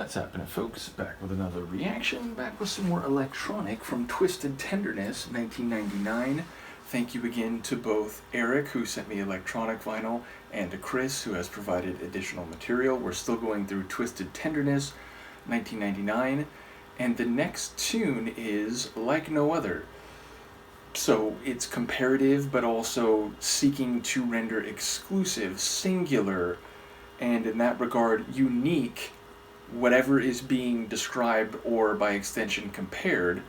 What's happening, folks? Back with another reaction, back with some more electronic from Twisted Tenderness, 1999. Thank you again to both Eric, who sent me electronic vinyl, and to Chris, who has provided additional material. We're still going through Twisted Tenderness, 1999, and the next tune is Like No Other. So it's comparative, but also seeking to render exclusive, singular, and in that regard, unique, whatever is being described or by extension compared.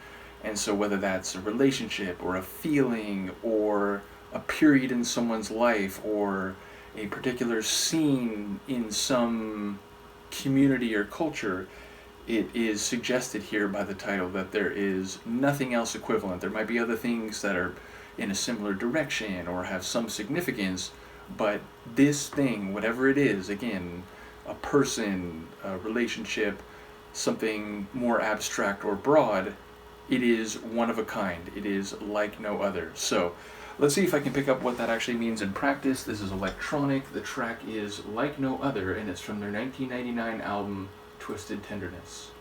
And so whether that's a relationship or a feeling or a period in someone's life or a particular scene in some community or culture, it is suggested here by the title that there is nothing else equivalent. There might be other things that are in a similar direction or have some significance, but this thing, whatever it is, again, a person, a relationship, something more abstract or broad, it is one of a kind. It is like no other. So let's see if I can pick up what that actually means in practice. This is electronic. The track is Like No Other, and it's from their 1999 album, Twisted Tenderness.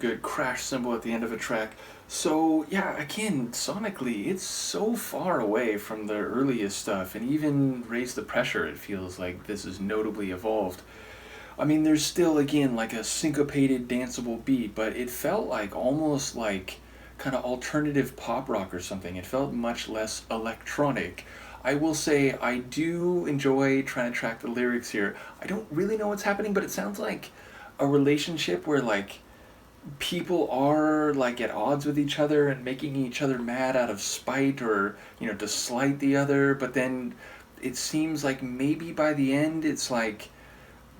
good crash cymbal at the end of a track. So yeah, again, sonically, it's so far away from the earliest stuff, and even Raise the Pressure, it feels like this is notably evolved. I mean, there's still, again, like a syncopated, danceable beat, but it felt like almost like kind of alternative pop rock or something. It felt much less electronic. I will say I do enjoy trying to track the lyrics here. I don't really know what's happening, but it sounds like a relationship where like people are like at odds with each other and making each other mad out of spite or, to slight the other, but then it seems like maybe by the end it's like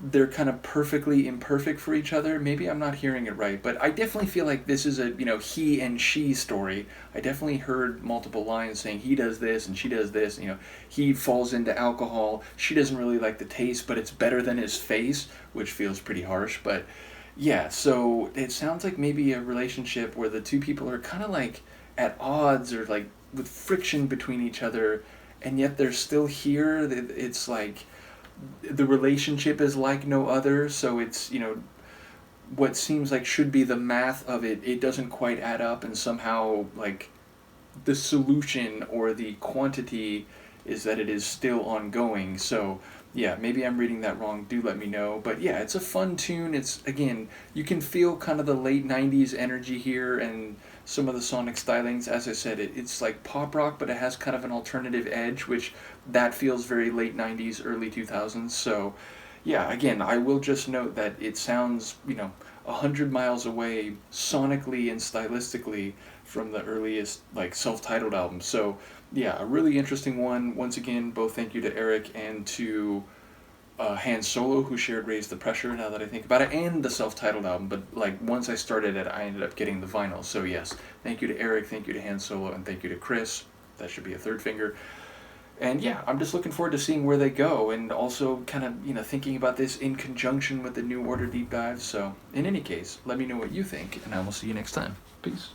they're kind of perfectly imperfect for each other. Maybe I'm not hearing it right, but I definitely feel like this is a, he and she story. I definitely heard multiple lines saying he does this and she does this. He falls into alcohol. She doesn't really like the taste, but it's better than his face, which feels pretty harsh. But yeah, so it sounds like maybe a relationship where the two people are kind of like at odds or like with friction between each other, and yet they're still here. It's like the relationship is like no other, so it's, what seems like should be the math of it doesn't quite add up, and somehow like the solution or the quantity is that it is still ongoing. So yeah, maybe I'm reading that wrong, do let me know. But yeah, it's a fun tune. It's, again, you can feel kind of the late 90s energy here and some of the sonic stylings. As I said, it's like pop rock, but it has kind of an alternative edge, which that feels very late 90s, early 2000s. So yeah, again, I will just note that it sounds, 100 miles away sonically and stylistically from the earliest like self-titled albums. So yeah, a really interesting one. Once again, both thank you to Eric and to Han Solo, who shared Raise the Pressure, now that I think about it, and the self-titled album. But like once I started it, I ended up getting the vinyl. So yes, thank you to Eric, thank you to Han Solo, and thank you to Chris. That should be a third finger. And yeah, I'm just looking forward to seeing where they go, and also kind of, thinking about this in conjunction with the New Order deep dive. So in any case, let me know what you think, and I will see you next time. Peace.